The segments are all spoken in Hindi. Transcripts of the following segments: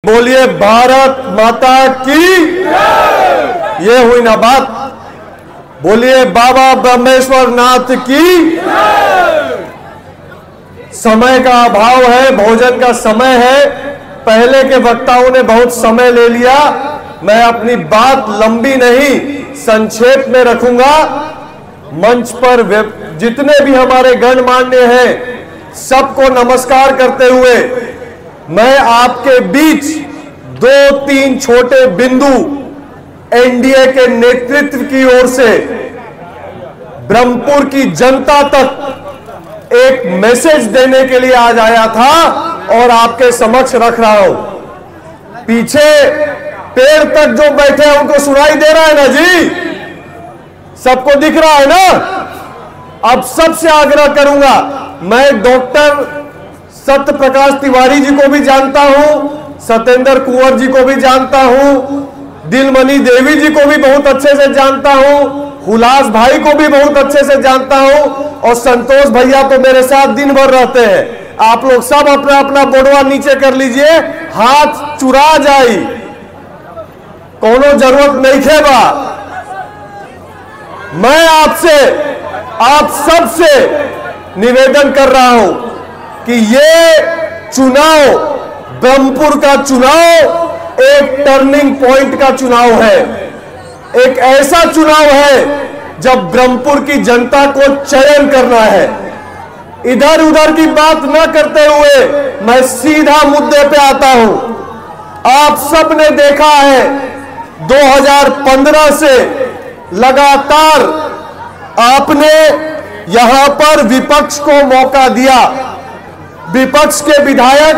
बोलिए भारत माता की। ये हुई ना बात। बोलिए बाबा ब्रह्मेश्वर नाथ की। समय का अभाव है, भोजन का समय है। पहले के वक्ताओं ने बहुत समय ले लिया। मैं अपनी बात लंबी नहीं, संक्षेप में रखूंगा। मंच पर जितने भी हमारे गणमान्य हैं, सबको नमस्कार करते हुए मैं आपके बीच 2-3 छोटे बिंदु एनडीए के नेतृत्व की ओर से ब्रह्मपुर की जनता तक एक मैसेज देने के लिए आज आया था और आपके समक्ष रख रहा हूं। पीछे पेड़ तक जो बैठे हैं उनको सुनाई दे रहा है ना जी? सबको दिख रहा है ना? अब सबसे आग्रह करूंगा, मैं डॉक्टर सत्य प्रकाश तिवारी जी को भी जानता हूं, सत्येंद्र कुंवर जी को भी जानता हूं, दिलमणि देवी जी को भी बहुत अच्छे से जानता हूं, हुलास भाई को भी बहुत अच्छे से जानता हूं, और संतोष भैया तो मेरे साथ दिन भर रहते हैं। आप लोग सब अपना अपना बोर्डवा नीचे कर लीजिए, हाथ चुरा जाए, कोनो जरूरत नहीं खेबा। मैं आपसे, आप सबसे निवेदन कर रहा हूं कि ये चुनाव, ब्रह्मपुर का चुनाव एक टर्निंग पॉइंट का चुनाव है। एक ऐसा चुनाव है जब ब्रह्मपुर की जनता को चयन करना है। इधर उधर की बात न करते हुए मैं सीधा मुद्दे पे आता हूं। आप सब ने देखा है 2015 से लगातार आपने यहां पर विपक्ष को मौका दिया। विपक्ष के विधायक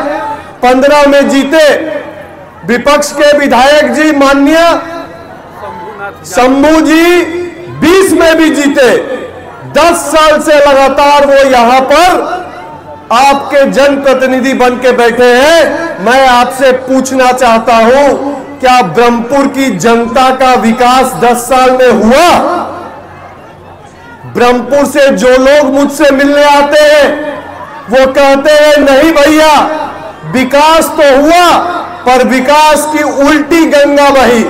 15 में जीते, विपक्ष के विधायक जी माननीय शंभू जी 20 में भी जीते। 10 साल से लगातार वो यहां पर आपके जनप्रतिनिधि बन के बैठे हैं। मैं आपसे पूछना चाहता हूं, क्या ब्रह्मपुर की जनता का विकास 10 साल में हुआ? ब्रह्मपुर से जो लोग मुझसे मिलने आते हैं वो कहते हैं नहीं भैया, विकास तो हुआ पर विकास की उल्टी गंगा बही।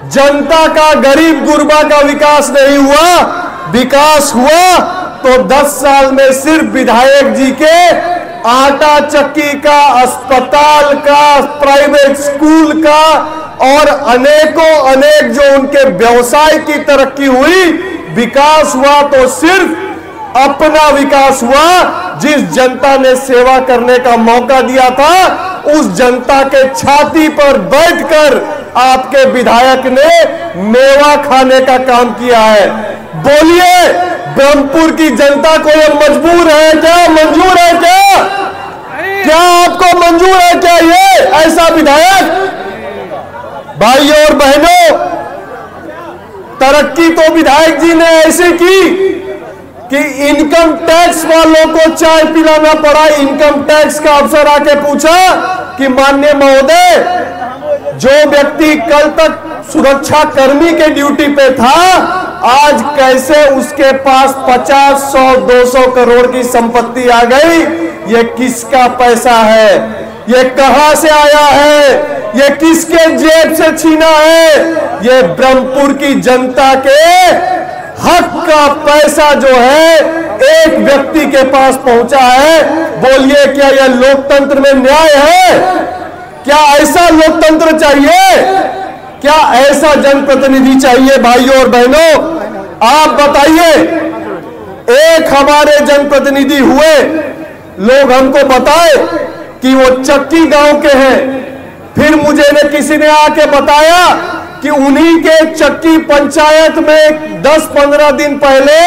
जनता का, गरीब गुरबा का विकास नहीं हुआ। विकास हुआ तो 10 साल में सिर्फ विधायक जी के आटा चक्की का, अस्पताल का, प्राइवेट स्कूल का और अनेक जो उनके व्यवसाय की तरक्की हुई। विकास हुआ तो सिर्फ अपना विकास हुआ। जिस जनता ने सेवा करने का मौका दिया था, उस जनता के छाती पर बैठकर आपके विधायक ने मेवा खाने का काम किया है। बोलिए, ब्रह्मपुर की जनता को यह मजबूर है क्या, मंजूर है क्या? क्या आपको मंजूर है क्या ये ऐसा विधायक? भाइयों और बहनों, तरक्की तो विधायक जी ने ऐसे की कि इनकम टैक्स वालों को चाय पिलाना पड़ा। इनकम टैक्स का अफसर आके पूछा कि माननीय महोदय, जो व्यक्ति कल तक सुरक्षा कर्मी के ड्यूटी पे था, आज कैसे उसके पास 50, 100, 200 करोड़ की संपत्ति आ गई? ये किसका पैसा है? ये कहां से आया है? ये किसके जेब से छीना है? ये ब्रह्मपुर की जनता के हक का पैसा जो है एक व्यक्ति के पास पहुंचा है। बोलिए, क्या यह लोकतंत्र में न्याय है? क्या ऐसा लोकतंत्र चाहिए? क्या ऐसा जनप्रतिनिधि चाहिए? भाइयों और बहनों, आप बताइए। एक हमारे जनप्रतिनिधि हुए, लोग हमको बताए कि वो चक्की गांव के हैं। फिर मुझे किसी ने आके बताया कि उन्हीं के चक्की पंचायत में 10-15 दिन पहले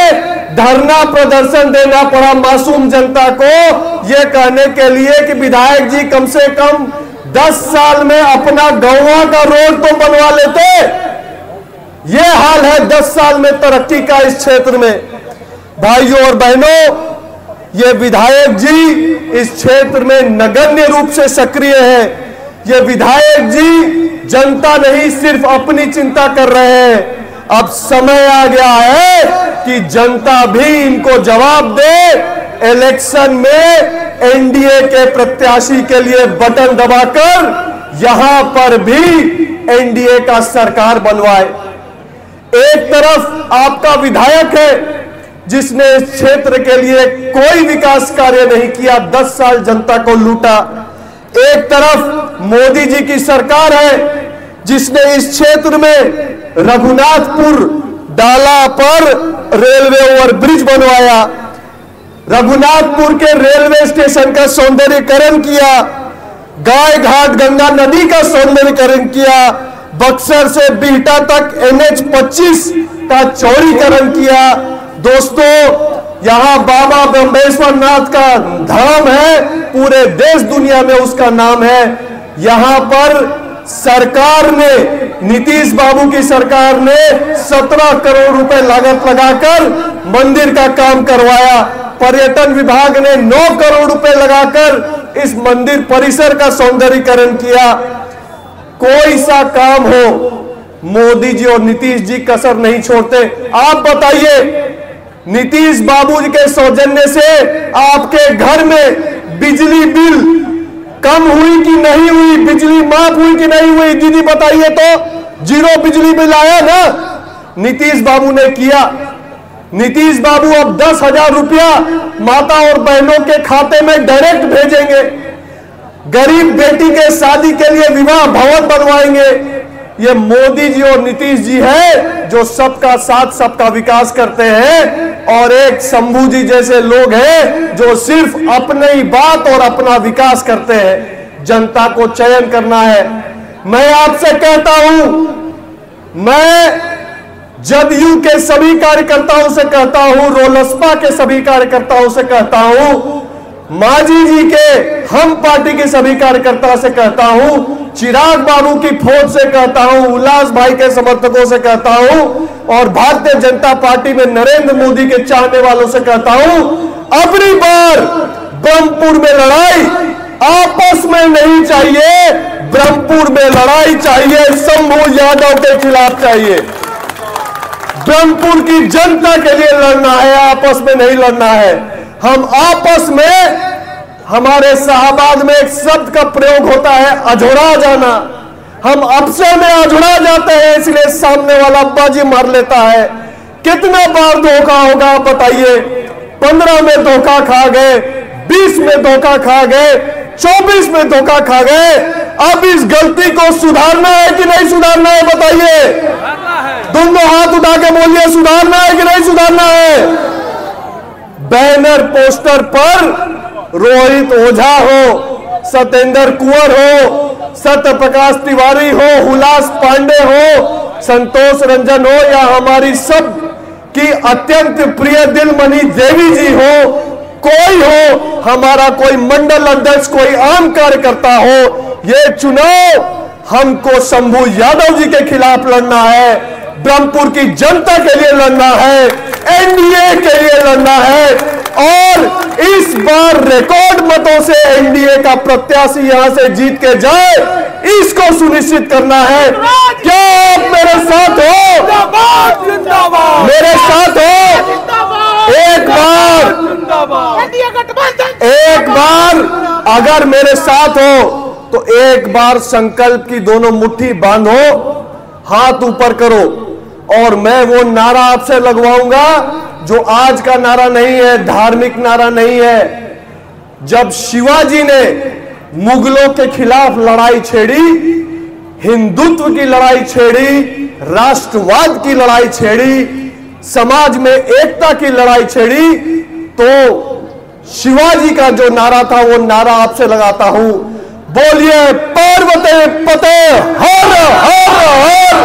धरना प्रदर्शन देना पड़ा मासूम जनता को, यह कहने के लिए कि विधायक जी कम से कम 10 साल में अपना गांव का रोड तो बनवा लेते। यह हाल है 10 साल में तरक्की का इस क्षेत्र में। भाइयों और बहनों, ये विधायक जी इस क्षेत्र में नगण्य रूप से सक्रिय है। ये विधायक जी जनता नहीं, सिर्फ अपनी चिंता कर रहे हैं। अब समय आ गया है कि जनता भी इनको जवाब दे। इलेक्शन में एनडीए के प्रत्याशी के लिए बटन दबाकर यहां पर भी एनडीए का सरकार बनवाए। एक तरफ आपका विधायक है जिसने इस क्षेत्र के लिए कोई विकास कार्य नहीं किया, 10 साल जनता को लूटा। एक तरफ मोदी जी की सरकार है जिसने इस क्षेत्र में रघुनाथपुर डाला पर रेलवे ओवरब्रिज बनवाया, रघुनाथपुर के रेलवे स्टेशन का सौंदर्यीकरण किया, गाय घाट गंगा नदी का सौंदर्यीकरण किया, बक्सर से बिहटा तक NH 25 का चौड़ीकरण किया। दोस्तों, यहां बाबा ब्रह्मेश्वर नाथ का धाम है, पूरे देश दुनिया में उसका नाम है। यहां पर सरकार ने, नीतीश बाबू की सरकार ने 17 करोड़ रुपए लागत लगाकर मंदिर का काम करवाया। पर्यटन विभाग ने 9 करोड़ रुपए लगाकर इस मंदिर परिसर का सौंदर्यीकरण किया। कोई सा काम हो, मोदी जी और नीतीश जी कसर नहीं छोड़ते। आप बताइए, नीतीश बाबू जी के सौजन्य से आपके घर में बिजली बिल कम हुई कि नहीं हुई, बिजली माफ हुई कि नहीं हुई? दीदी बताइए तो। 0 बिजली बिल आया ना, नीतीश बाबू ने किया। नीतीश बाबू अब 10,000 रुपया माता और बहनों के खाते में डायरेक्ट भेजेंगे। गरीब बेटी के शादी के लिए विवाह भवन बनवाएंगे। ये मोदी जी और नीतीश जी है जो सबका साथ सबका विकास करते हैं, और एक शंभू जी जैसे लोग हैं जो सिर्फ अपनी ही बात और अपना विकास करते हैं। जनता को चयन करना है। मैं आपसे कहता हूं, मैं जदयू के सभी कार्यकर्ताओं से कहता हूं, रोलसपा के सभी कार्यकर्ताओं से कहता हूं, मांझी जी के हम पार्टी के सभी कार्यकर्ता से कहता हूं, चिराग बाबू की फौज से कहता हूं, उल्लास भाई के समर्थकों से कहता हूं, और भारतीय जनता पार्टी में नरेंद्र मोदी के चाहने वालों से कहता हूं, अगली बार ब्रह्मपुर में लड़ाई आपस में नहीं चाहिए, ब्रह्मपुर में लड़ाई चाहिए, शंभू यादव के खिलाफ चाहिए। ब्रह्मपुर की जनता के लिए लड़ना है, आपस में नहीं लड़ना है। हम आपस में, हमारे शाहबाद में एक शब्द का प्रयोग होता है, अझुरा जाना। हम आपसे में अझुरा जाते हैं, इसलिए सामने वाला बाजी मार लेता है। कितना बार धोखा होगा बताइए? 15 में धोखा खा गए, 20 में धोखा खा गए, 24 में धोखा खा गए। अब इस गलती को सुधारना है कि नहीं सुधारना है बताइए? दोनों हाथ उठा के बोलिए, सुधारना है कि नहीं सुधारना है? बैनर पोस्टर पर रोहित ओझा हो, सत्येंद्र कुंवर हो, सत्य प्रकाश तिवारी हो, हुलास पांडे हो, संतोष रंजन हो, या हमारी सब की अत्यंत प्रिय दिलमणि देवी जी हो, कोई हो, हमारा कोई मंडल अध्यक्ष, कोई आम कार्यकर्ता हो, ये चुनाव हमको शंभू यादव जी के खिलाफ लड़ना है, ब्रह्मपुर की जनता के लिए लड़ना है, एनडीए के लिए लड़ना है, और इस बार रिकॉर्ड मतों से एनडीए का प्रत्याशी यहां से जीत के जाए, इसको सुनिश्चित करना है। क्या आप मेरे साथ हो? मेरे साथ हो? एक बार अगर मेरे साथ हो तो एक बार संकल्प की दोनों मुट्ठी बांधो, हाथ ऊपर करो, और मैं वो नारा आपसे लगवाऊंगा जो आज का नारा नहीं है, धार्मिक नारा नहीं है। जब शिवाजी ने मुगलों के खिलाफ लड़ाई छेड़ी, हिंदुत्व की लड़ाई छेड़ी, राष्ट्रवाद की लड़ाई छेड़ी, समाज में एकता की लड़ाई छेड़ी, तो शिवाजी का जो नारा था वो नारा आपसे लगाता हूं। बोलिए, पार्वती पते हर हर हर।